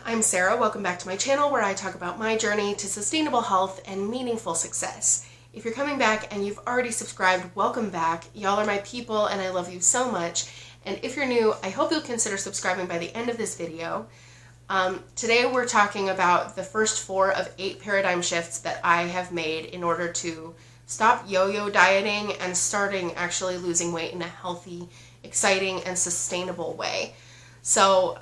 I'm Sarah. Welcome back to my channel where I talk about my journey to sustainable health and meaningful success. If you're coming back and you've already subscribed, welcome back. Y'all are my people and I love you so much. And if you're new, I hope you'll consider subscribing by the end of this video. Today we're talking about the first 4 of 8 paradigm shifts that I have made in order to stop yo-yo dieting and starting actually losing weight in a healthy, exciting, and sustainable way. So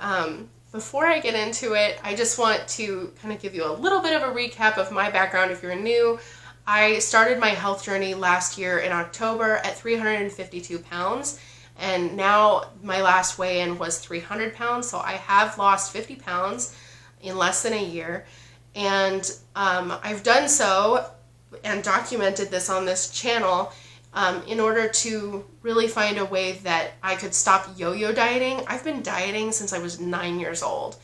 before I get into it, I just want to kind of give you a little bit of a recap of my background if you're new. I started my health journey last year in October at 352 pounds, and now my last weigh-in was 300 pounds, so I have lost 50 pounds in less than a year. And I've done so and documented this on this channel in order to really find a way that I could stop yo-yo dieting. I've been dieting since I was 9 years old.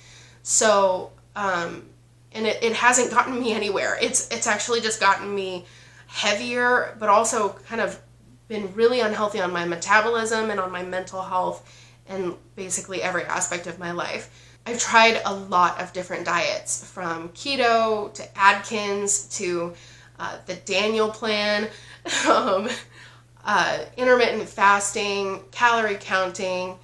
So, and it hasn't gotten me anywhere. It's actually just gotten me heavier, but also kind of been really unhealthy on my metabolism and on my mental health and basically every aspect of my life. I've tried a lot of different diets, from keto to Atkins to the Daniel plan, intermittent fasting, calorie counting,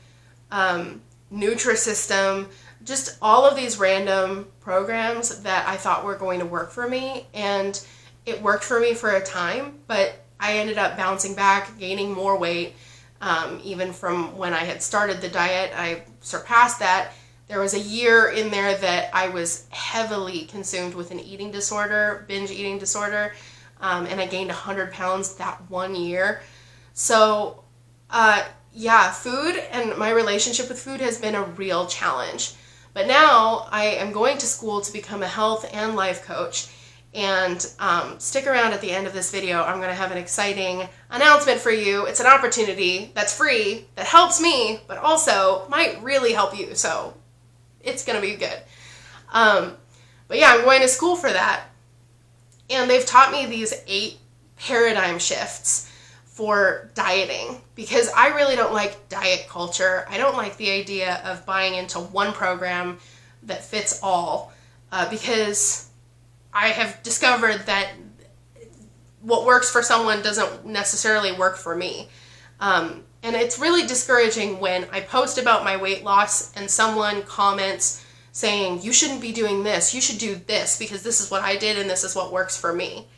Nutrisystem, just all of these random programs that I thought were going to work for me, and it worked for me for a time, but I ended up bouncing back, gaining more weight. Even from when I had started the diet, I surpassed that. There was a year in there that I was heavily consumed with an eating disorder, binge eating disorder, and I gained 100 pounds that one year. So, yeah, food and my relationship with food has been a real challenge. But now I am going to school to become a health and life coach. And stick around at the end of this video. I'm going to have an exciting announcement for you. It's an opportunity that's free, that helps me, but also might really help you. So it's going to be good. But yeah, I'm going to school for that. And they've taught me these 8 paradigm shifts for dieting, because I really don't like diet culture. I don't like the idea of buying into one program that fits all, because I have discovered that what works for someone doesn't necessarily work for me. And it's really discouraging when I post about my weight loss and someone comments saying, you shouldn't be doing this, you should do this because this is what I did and this is what works for me.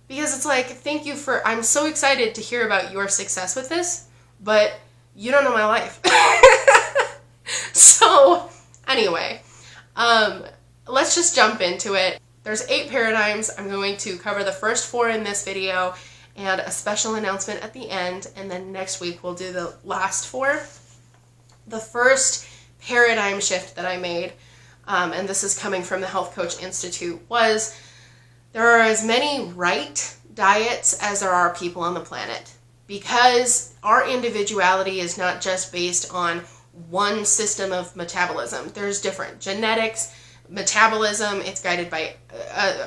Because it's like, thank you for, I'm so excited to hear about your success with this, but you don't know my life. So anyway, let's just jump into it. There's 8 paradigms. I'm going to cover the first 4 in this video and a special announcement at the end, and then next week we'll do the last 4. The first paradigm shift that I made, and this is coming from the Health Coach Institute, was there are as many right diets as there are people on the planet, because our individuality is not just based on one system of metabolism. There's different genetics, metabolism. It's guided by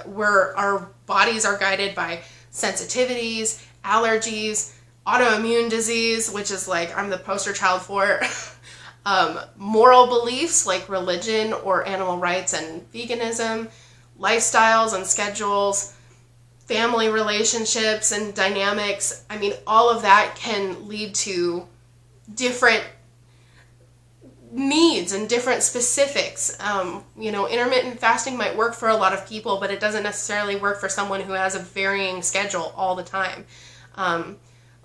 our bodies are guided by sensitivities, allergies, autoimmune disease, which is like I'm the poster child for, moral beliefs like religion or animal rights and veganism, lifestyles and schedules, family relationships and dynamics. I mean, all of that can lead to different needs and different specifics. Intermittent fasting might work for a lot of people, but it doesn't necessarily work for someone who has a varying schedule all the time.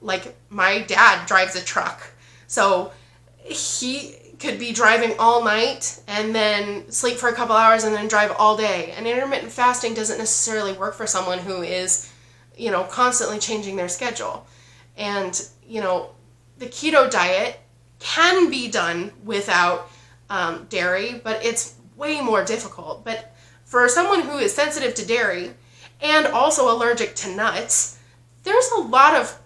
Like my dad drives a truck, so he could be driving all night and then sleep for a couple hours and then drive all day. And intermittent fasting doesn't necessarily work for someone who is, constantly changing their schedule. And, the keto diet can be done without dairy, but it's way more difficult. But for someone who is sensitive to dairy and also allergic to nuts, there's a lot of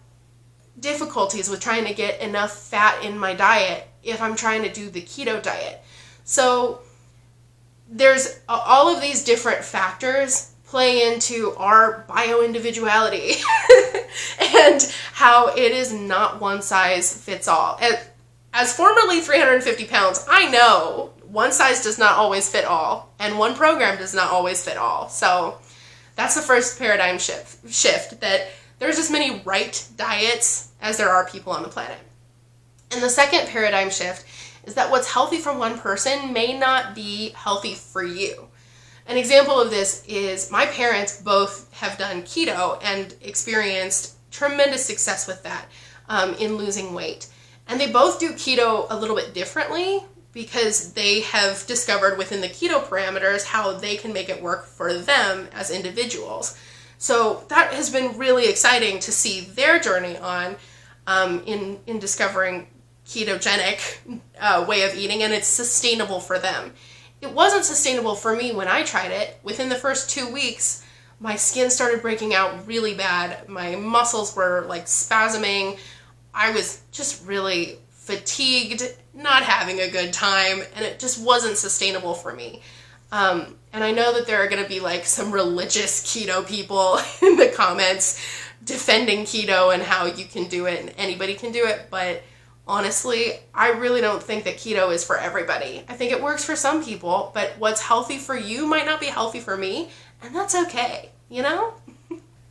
difficulties with trying to get enough fat in my diet if I'm trying to do the keto diet. So there's all of these different factors play into our bio-individuality and how it is not one size fits all. As formerly 350 pounds, I know one size does not always fit all, and one program does not always fit all. So that's the first paradigm shift, that there's as many right diets as there are people on the planet. And the second paradigm shift is that what's healthy for one person may not be healthy for you. An example of this is my parents both have done keto and experienced tremendous success with that in losing weight. And they both do keto a little bit differently because they have discovered within the keto parameters how they can make it work for them as individuals. So that has been really exciting to see their journey on in discovering ketogenic way of eating, and it's sustainable for them. It wasn't sustainable for me when I tried it. Within the first 2 weeks, my skin started breaking out really bad. My muscles were like spasming. I was just really fatigued, not having a good time, and it just wasn't sustainable for me. And I know that there are going to be like some religious keto people in the comments defending keto and how you can do it and anybody can do it, but honestly, I really don't think that keto is for everybody. I think it works for some people, but what's healthy for you might not be healthy for me, and that's okay, you know?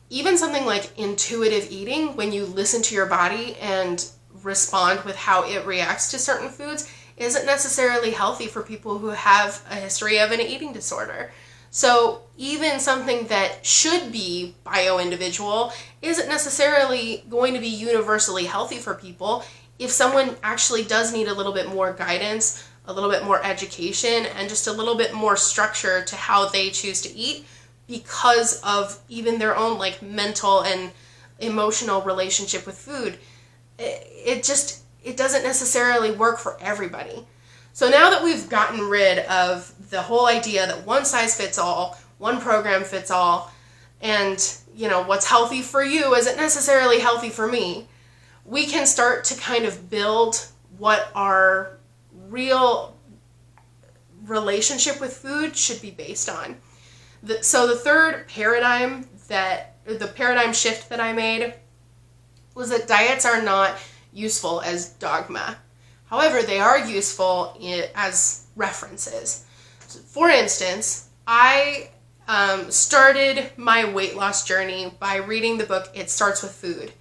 Even something like intuitive eating, when you listen to your body and respond with how it reacts to certain foods, isn't necessarily healthy for people who have a history of an eating disorder. So even something that should be bio-individual isn't necessarily going to be universally healthy for people if someone actually does need a little bit more guidance, a little bit more education, and just a little bit more structure to how they choose to eat because of even their own like mental and emotional relationship with food. It doesn't necessarily work for everybody. So now that we've gotten rid of the whole idea that one size fits all, one program fits all, and you know what's healthy for you isn't necessarily healthy for me, we can start to kind of build what our real relationship with food should be based on. So the third paradigm the paradigm shift that I made was that diets are not useful as dogma. However, they are useful as references. So for instance, I started my weight loss journey by reading the book It Starts with Food.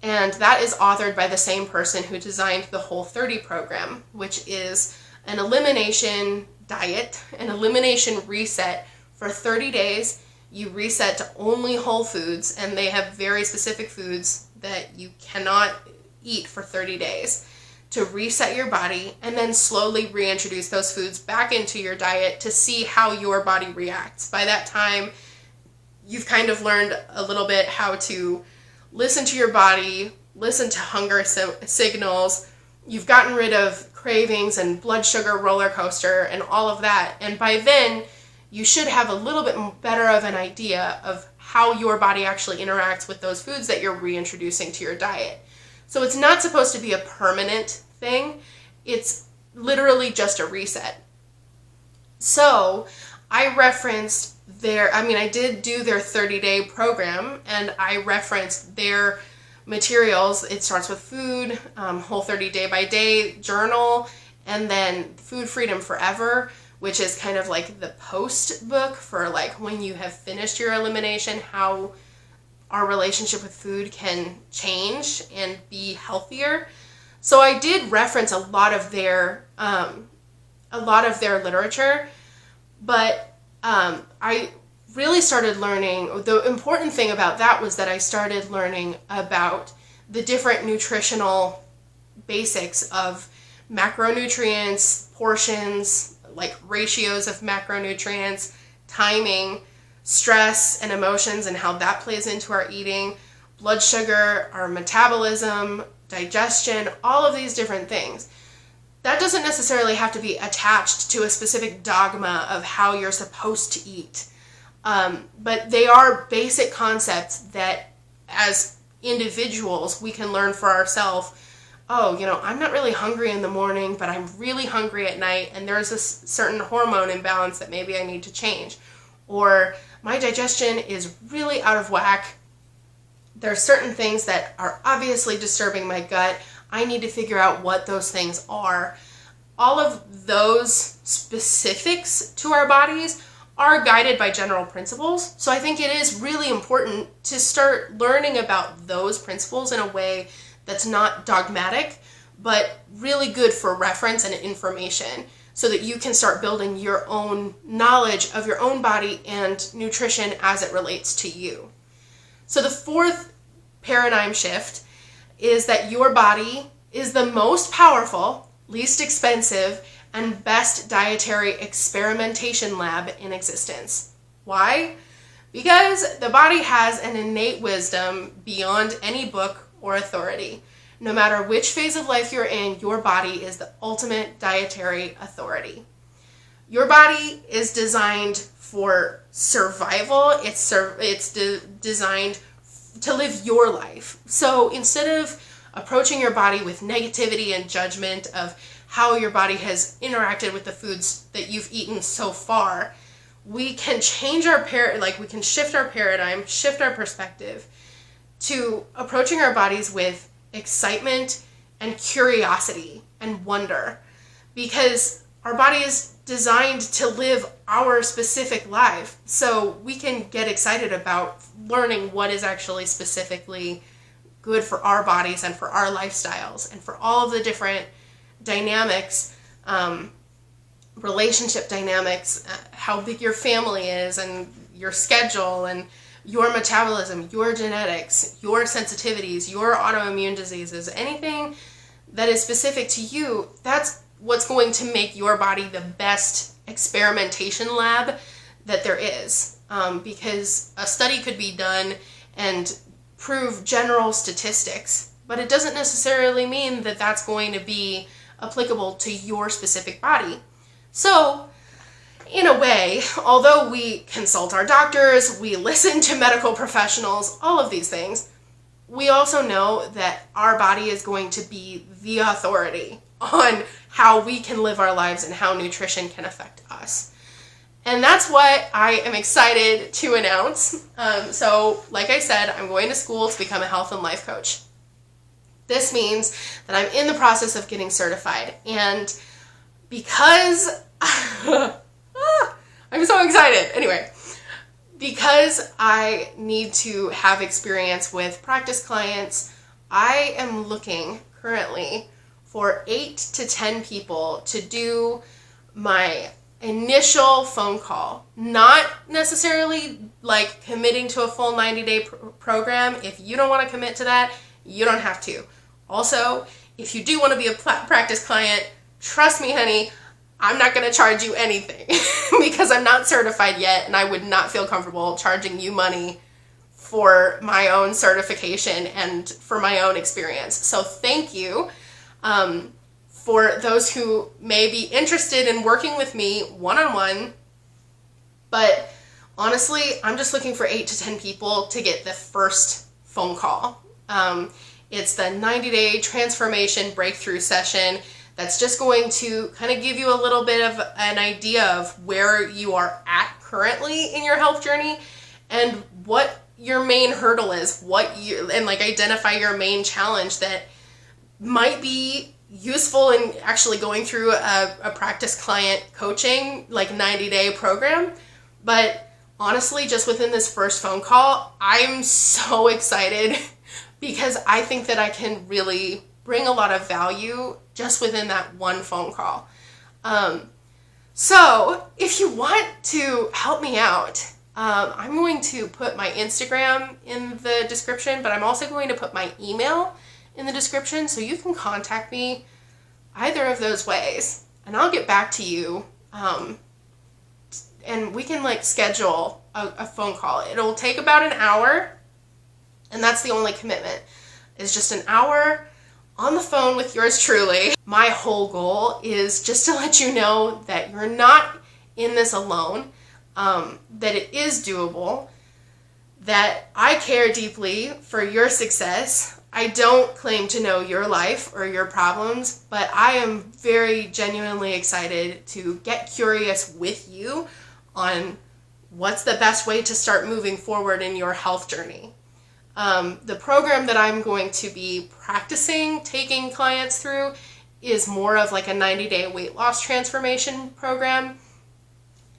And that is authored by the same person who designed the Whole30 program, which is an elimination diet, an elimination reset for 30 days. You reset to only whole foods, and they have very specific foods that you cannot eat for 30 days to reset your body, and then slowly reintroduce those foods back into your diet to see how your body reacts. By that time, you've kind of learned a little bit how to listen to your body, listen to hunger signals. You've gotten rid of cravings and blood sugar roller coaster and all of that. And by then, you should have a little bit better of an idea of how your body actually interacts with those foods that you're reintroducing to your diet. So it's not supposed to be a permanent thing. It's literally just a reset. So I referenced I did do their 30-day program, and I referenced their materials. It Starts with Food, Whole30 Day by Day journal, and then Food Freedom Forever, which is kind of like the post book for like when you have finished your elimination, how our relationship with food can change and be healthier. So I did reference a lot of their literature, but I really started learning, the important thing about that was that I started learning about the different nutritional basics of macronutrients, portions, like ratios of macronutrients, timing, stress and emotions and how that plays into our eating, blood sugar, our metabolism, digestion, all of these different things. That doesn't necessarily have to be attached to a specific dogma of how you're supposed to eat. But they are basic concepts that as individuals we can learn for ourselves. Oh, I'm not really hungry in the morning, but I'm really hungry at night, and there's a certain hormone imbalance that maybe I need to change. Or my digestion is really out of whack. There are certain things that are obviously disturbing my gut. I need to figure out what those things are. all of those specifics to our bodies are guided by general principles. So I think it is really important to start learning about those principles in a way that's not dogmatic, but really good for reference and information, so that you can start building your own knowledge of your own body and nutrition as it relates to you. So the fourth paradigm shift is that your body is the most powerful, least expensive, and best dietary experimentation lab in existence. Why? Because the body has an innate wisdom beyond any book or authority. No matter which phase of life you're in, your body is the ultimate dietary authority. Your body is designed for survival. It's designed to live your life. So instead of approaching your body with negativity and judgment of how your body has interacted with the foods that you've eaten so far, we can change we can shift our paradigm, shift our perspective to approaching our bodies with excitement and curiosity and wonder, because our body is designed to live our specific life. So we can get excited about learning what is actually specifically good for our bodies and for our lifestyles and for all of the different dynamics, relationship dynamics, how big your family is and your schedule and your metabolism, your genetics, your sensitivities, your autoimmune diseases, anything that is specific to you. That's what's going to make your body the best experimentation lab that there is. Because a study could be done and prove general statistics, but it doesn't necessarily mean that that's going to be applicable to your specific body. So, in a way, although we consult our doctors, we listen to medical professionals, all of these things, we also know that our body is going to be the authority on how we can live our lives and how nutrition can affect us. And that's what I am excited to announce. So, like I said, I'm going to school to become a health and life coach. This means that I'm in the process of getting certified. And because I'm so excited. Anyway, because I need to have experience with practice clients, I am looking currently for 8 to 10 people to do my initial phone call. Not necessarily like committing to a full 90-day program. If you don't want to commit to that, you don't have to. Also, if you do want to be a practice client, trust me, honey, I'm not going to charge you anything because I'm not certified yet, and I would not feel comfortable charging you money for my own certification and for my own experience. So thank you for those who may be interested in working with me one-on-one. But honestly, I'm just looking for 8 to 10 people to get the first phone call. It's the 90-day transformation breakthrough session. That's just going to kind of give you a little bit of an idea of where you are at currently in your health journey and what your main hurdle is, and like identify your main challenge that might be useful in actually going through a practice client coaching, like 90-day program. But honestly, just within this first phone call, I'm so excited because I think that I can really bring a lot of value just within that one phone call. So if you want to help me out, I'm going to put my Instagram in the description, but I'm also going to put my email in the description so you can contact me either of those ways, and I'll get back to you, and we can like schedule a phone call. It'll take about an hour, and that's the only commitment, is just an hour on the phone with yours truly. My whole goal is just to let you know that you're not in this alone, that it is doable, that I care deeply for your success. I don't claim to know your life or your problems, but I am very genuinely excited to get curious with you on what's the best way to start moving forward in your health journey. The program that I'm going to be practicing taking clients through is more of like a 90-day weight loss transformation program,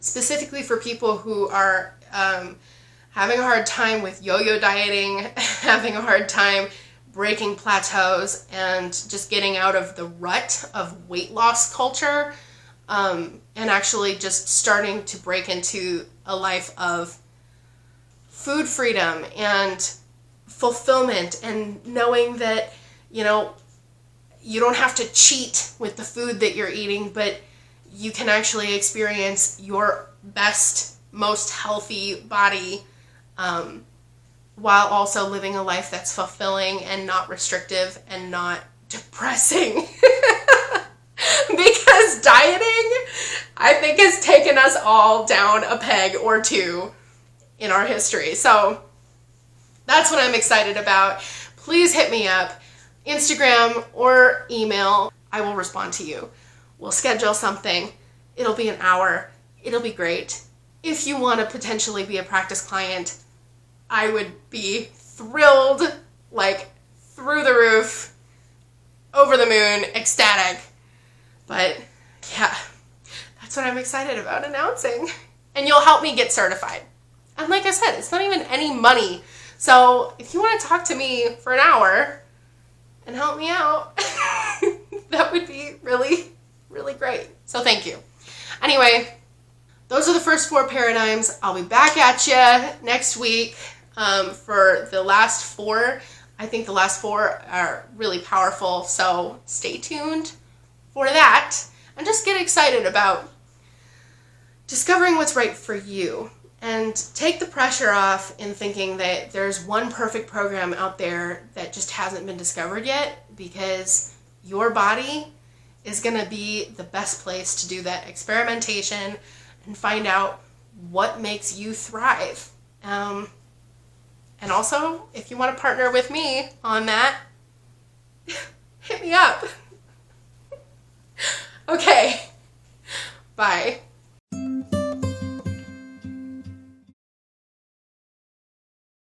specifically for people who are having a hard time with yo-yo dieting, having a hard time breaking plateaus, and just getting out of the rut of weight loss culture, and actually just starting to break into a life of food freedom and fulfillment, and knowing that, you know, you don't have to cheat with the food that you're eating, but you can actually experience your best, most healthy body, while also living a life that's fulfilling and not restrictive and not depressing. Because dieting, I think, has taken us all down a peg or two in our history. So that's what I'm excited about. Please hit me up, Instagram or email. I will respond to you. We'll schedule something. It'll be an hour. It'll be great. If you want to potentially be a practice client, I would be thrilled, like through the roof, over the moon, ecstatic. But yeah, that's what I'm excited about announcing. And you'll help me get certified. And like I said, it's not even any money. So if you want to talk to me for an hour and help me out, that would be really, really great. So thank you. Anyway, those are the first 4 paradigms. I'll be back at you next week for the last 4. I think the last 4 are really powerful, so stay tuned for that. And just get excited about discovering what's right for you. And take the pressure off in thinking that there's one perfect program out there that just hasn't been discovered yet, because your body is going to be the best place to do that experimentation and find out what makes you thrive. And also, if you want to partner with me on that, hit me up.